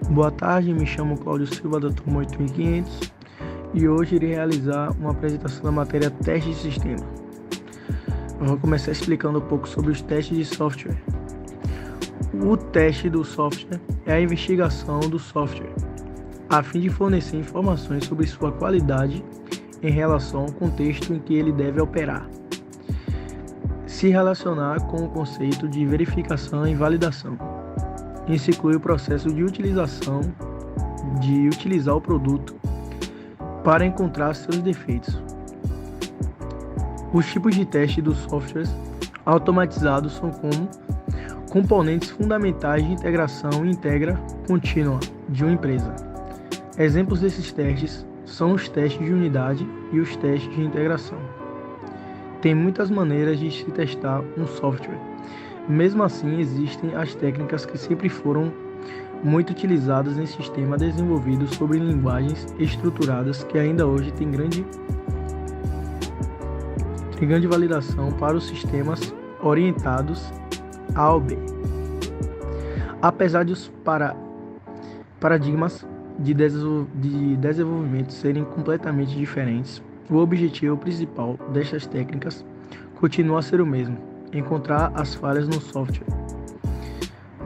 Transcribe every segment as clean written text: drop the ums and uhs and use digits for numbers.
Boa tarde, me chamo Cláudio Silva da turma 8500 e hoje irei realizar uma apresentação da matéria Teste de Sistema. Eu vou começar explicando um pouco sobre os testes de software. O teste do software é a investigação do software, a fim de fornecer informações sobre sua qualidade em relação ao contexto em que ele deve operar. Se relacionar com o conceito de verificação e validação. Isso inclui o processo de utilizar o produto para encontrar seus defeitos. Os tipos de teste dos softwares automatizados são como componentes fundamentais de integração e integra contínua de uma empresa. Exemplos desses testes são os testes de unidade e os testes de integração. Tem muitas maneiras de se testar um software. Mesmo assim, existem as técnicas que sempre foram muito utilizadas em sistemas desenvolvidos sobre linguagens estruturadas que ainda hoje têm grande validação para os sistemas orientados A ou B. Apesar de os paradigmas de desenvolvimento serem completamente diferentes, o objetivo principal destas técnicas continua a ser o mesmo: encontrar as falhas no software.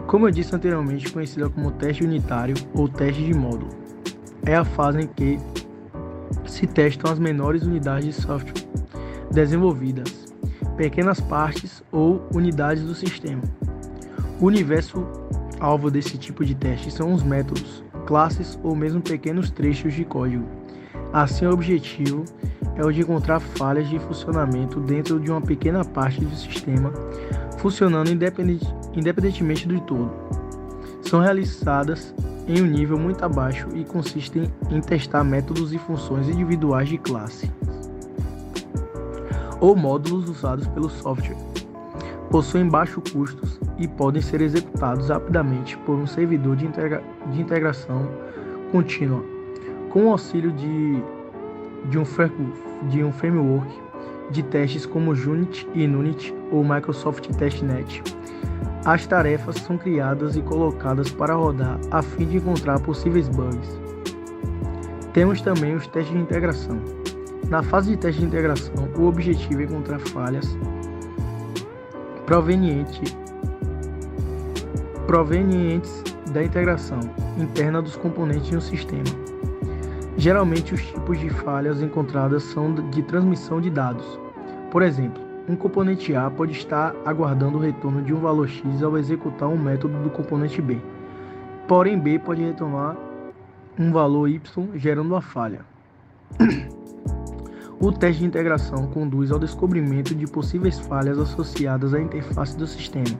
Como eu disse anteriormente, conhecida como teste unitário ou teste de módulo, é a fase em que se testam as menores unidades de software desenvolvidas, pequenas partes ou unidades do sistema. O universo alvo desse tipo de teste são os métodos, classes ou mesmo pequenos trechos de código. Assim, o objetivo é o de encontrar falhas de funcionamento dentro de uma pequena parte do sistema, funcionando independentemente do todo. São realizadas em um nível muito abaixo e consistem em testar métodos e funções individuais de classe ou módulos usados pelo software. Possuem baixos custos e podem ser executados rapidamente por um servidor de integração contínua, com o auxílio de um framework de testes como Unity e Unity ou Microsoft Testnet. As tarefas são criadas e colocadas para rodar a fim de encontrar possíveis bugs. Temos também os testes de integração. Na fase de teste de integração, o objetivo é encontrar falhas provenientes da integração interna dos componentes de um sistema. Geralmente, os tipos de falhas encontradas são de transmissão de dados. Por exemplo, um componente A pode estar aguardando o retorno de um valor X ao executar um método do componente B. Porém, B pode retornar um valor Y, gerando uma falha. O teste de integração conduz ao descobrimento de possíveis falhas associadas à interface do sistema.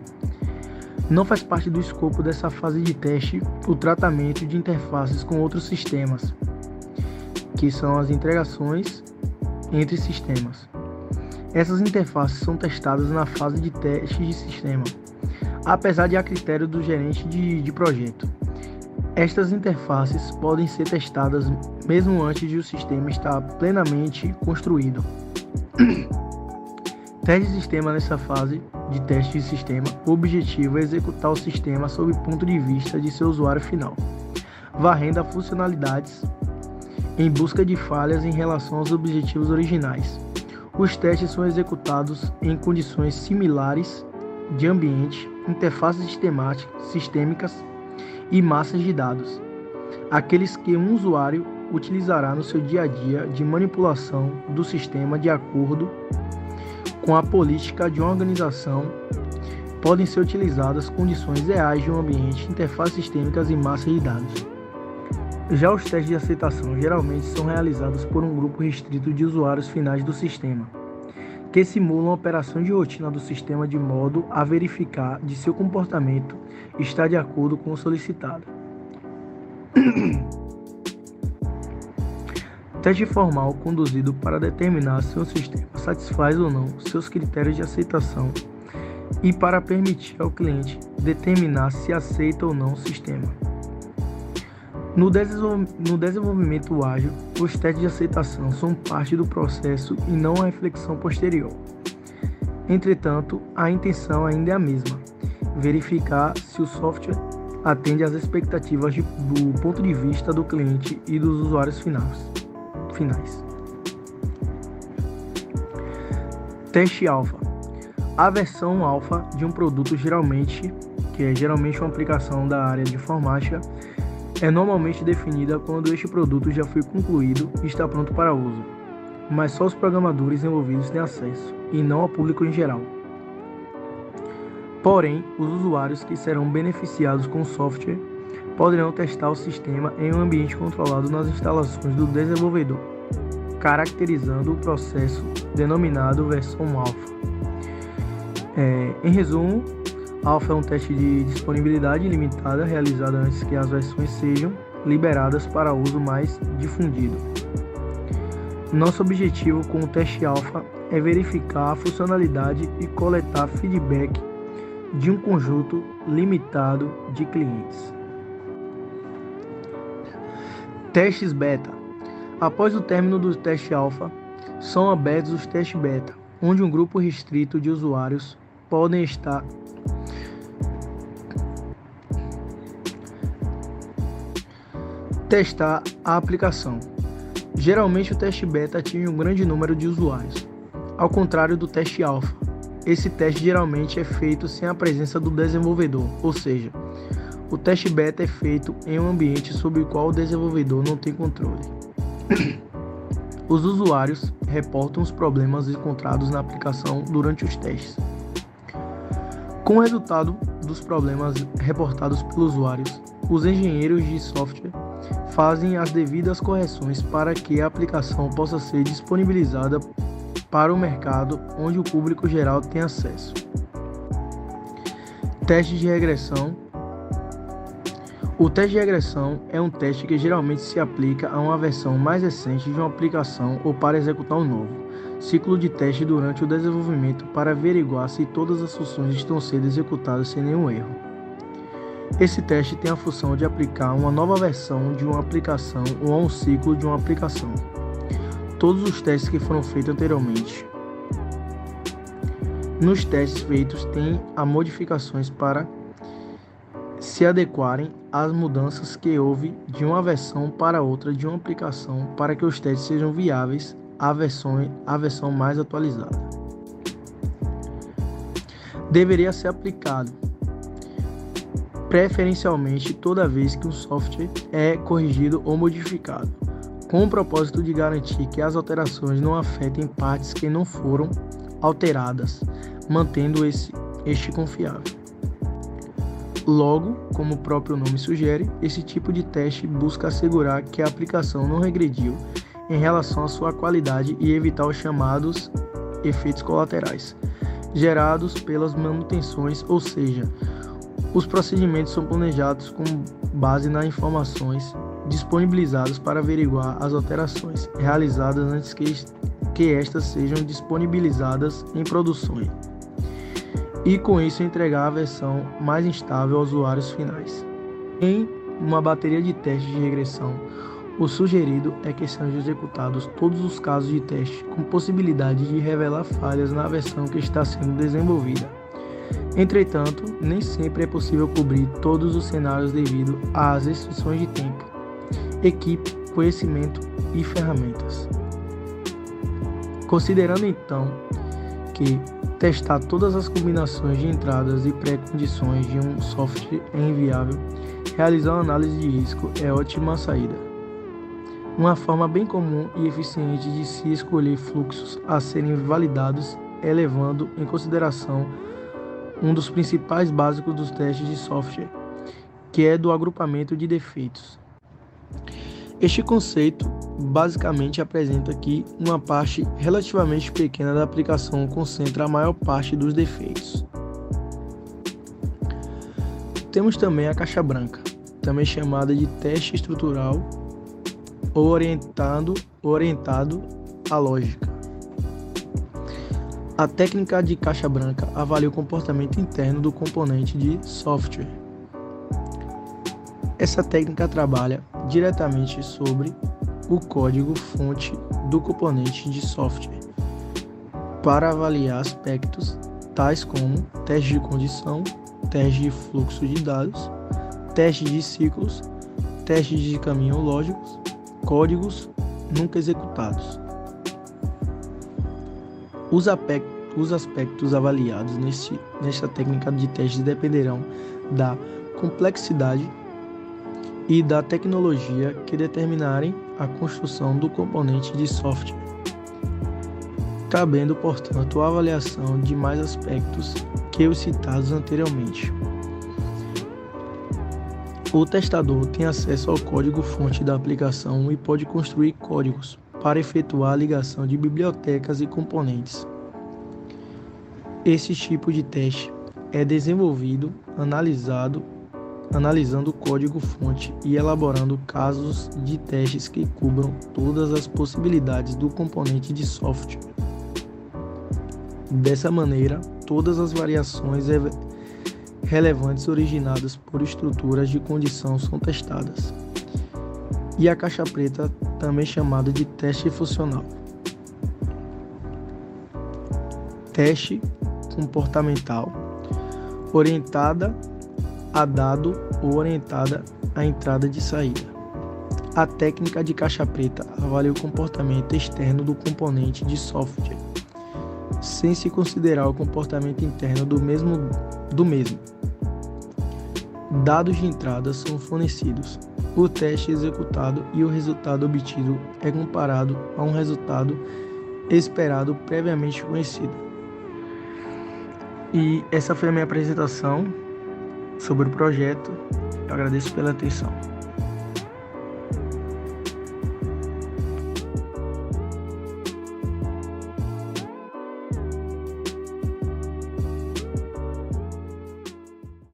Não faz parte do escopo dessa fase de teste o tratamento de interfaces com outros sistemas, que são as integrações entre sistemas. Essas interfaces são testadas na fase de teste de sistema, apesar de a critério do gerente de projeto. Estas interfaces podem ser testadas mesmo antes de o sistema estar plenamente construído. Teste de sistema. Nessa fase de teste de sistema, o objetivo é executar o sistema sob o ponto de vista de seu usuário final, varrendo as funcionalidades em busca de falhas em relação aos objetivos originais. Os testes são executados em condições similares de ambiente, interfaces sistêmicas e massas de dados, aqueles que um usuário utilizará no seu dia a dia de manipulação do sistema de acordo com a política de uma organização. Podem ser utilizadas condições reais de um ambiente, interfaces sistêmicas e massas de dados. Já os testes de aceitação geralmente são realizados por um grupo restrito de usuários finais do sistema, que simulam a operação de rotina do sistema de modo a verificar de seu comportamento está de acordo com o solicitado. Teste formal conduzido para determinar se o sistema satisfaz ou não seus critérios de aceitação e para permitir ao cliente determinar se aceita ou não o sistema. No desenvolvimento ágil, os testes de aceitação são parte do processo e não a reflexão posterior. Entretanto, a intenção ainda é a mesma: verificar se o software atende às expectativas do ponto de vista do cliente e dos usuários finais. Teste alfa. A versão alfa de um produto geralmente uma aplicação da área de informática, é normalmente definida quando este produto já foi concluído e está pronto para uso, mas só os programadores envolvidos têm acesso, e não ao público em geral. Porém, os usuários que serão beneficiados com o software poderão testar o sistema em um ambiente controlado nas instalações do desenvolvedor, caracterizando o processo denominado versão alfa. Em resumo, alfa é um teste de disponibilidade limitada realizado antes que as versões sejam liberadas para uso mais difundido. Nosso objetivo com o teste alfa é verificar a funcionalidade e coletar feedback de um conjunto limitado de clientes. Testes beta. Após o término do teste alfa, são abertos os testes beta, onde um grupo restrito de usuários podem testar a aplicação. Geralmente o teste beta atinge um grande número de usuários, ao contrário do teste alfa. Esse teste geralmente é feito sem a presença do desenvolvedor, ou seja, o teste beta é feito em um ambiente sobre o qual o desenvolvedor não tem controle. Os usuários reportam os problemas encontrados na aplicação durante os testes. Com o resultado dos problemas reportados pelos usuários, os engenheiros de software fazem as devidas correções para que a aplicação possa ser disponibilizada para o mercado onde o público geral tem acesso. Teste de regressão. O teste de regressão é um teste que geralmente se aplica a uma versão mais recente de uma aplicação ou para executar um novo ciclo de teste durante o desenvolvimento para averiguar se todas as funções estão sendo executadas sem nenhum erro. Esse teste tem a função de aplicar uma nova versão de uma aplicação ou a um ciclo de uma aplicação. Todos os testes que foram feitos anteriormente. Nos testes feitos tem as modificações para se adequarem às mudanças que houve de uma versão para outra de uma aplicação para que os testes sejam viáveis à versão mais atualizada. Deveria ser aplicado preferencialmente toda vez que um software é corrigido ou modificado, com o propósito de garantir que as alterações não afetem partes que não foram alteradas, mantendo este confiável. Logo, como o próprio nome sugere, esse tipo de teste busca assegurar que a aplicação não regrediu em relação à sua qualidade e evitar os chamados efeitos colaterais, gerados pelas manutenções, ou seja, os procedimentos são planejados com base nas informações disponibilizadas para averiguar as alterações realizadas antes que estas sejam disponibilizadas em produções, e com isso entregar a versão mais instável aos usuários finais. Em uma bateria de testes de regressão, o sugerido é que sejam executados todos os casos de teste com possibilidade de revelar falhas na versão que está sendo desenvolvida. Entretanto, nem sempre é possível cobrir todos os cenários devido às restrições de tempo, equipe, conhecimento e ferramentas. Considerando então que testar todas as combinações de entradas e pré-condições de um software é inviável, realizar uma análise de risco é ótima saída. Uma forma bem comum e eficiente de se escolher fluxos a serem validados é levando em consideração um dos principais básicos dos testes de software, que é do agrupamento de defeitos. Este conceito basicamente apresenta que uma parte relativamente pequena da aplicação concentra a maior parte dos defeitos. Temos também a caixa branca, também chamada de teste estrutural ou orientado à lógica. A técnica de caixa branca avalia o comportamento interno do componente de software. Essa técnica trabalha diretamente sobre o código-fonte do componente de software para avaliar aspectos tais como teste de condição, teste de fluxo de dados, testes de ciclos, testes de caminho lógicos, códigos nunca executados. Os aspectos avaliados nesta técnica de teste dependerão da complexidade e da tecnologia que determinarem a construção do componente de software, cabendo, portanto, a avaliação de mais aspectos que os citados anteriormente. O testador tem acesso ao código-fonte da aplicação e pode construir códigos para efetuar a ligação de bibliotecas e componentes. Esse tipo de teste é desenvolvido analisando o código-fonte e elaborando casos de testes que cubram todas as possibilidades do componente de software. Dessa maneira, todas as variações relevantes originadas por estruturas de condição são testadas. E a caixa preta, também chamada de teste funcional. Teste comportamental, orientada a dado ou orientada à entrada e saída. A técnica de caixa preta avalia o comportamento externo do componente de software, sem se considerar o comportamento interno do mesmo. Dados de entrada são fornecidos. O teste executado e o resultado obtido é comparado a um resultado esperado previamente conhecido. E essa foi a minha apresentação sobre o projeto. Eu agradeço pela atenção.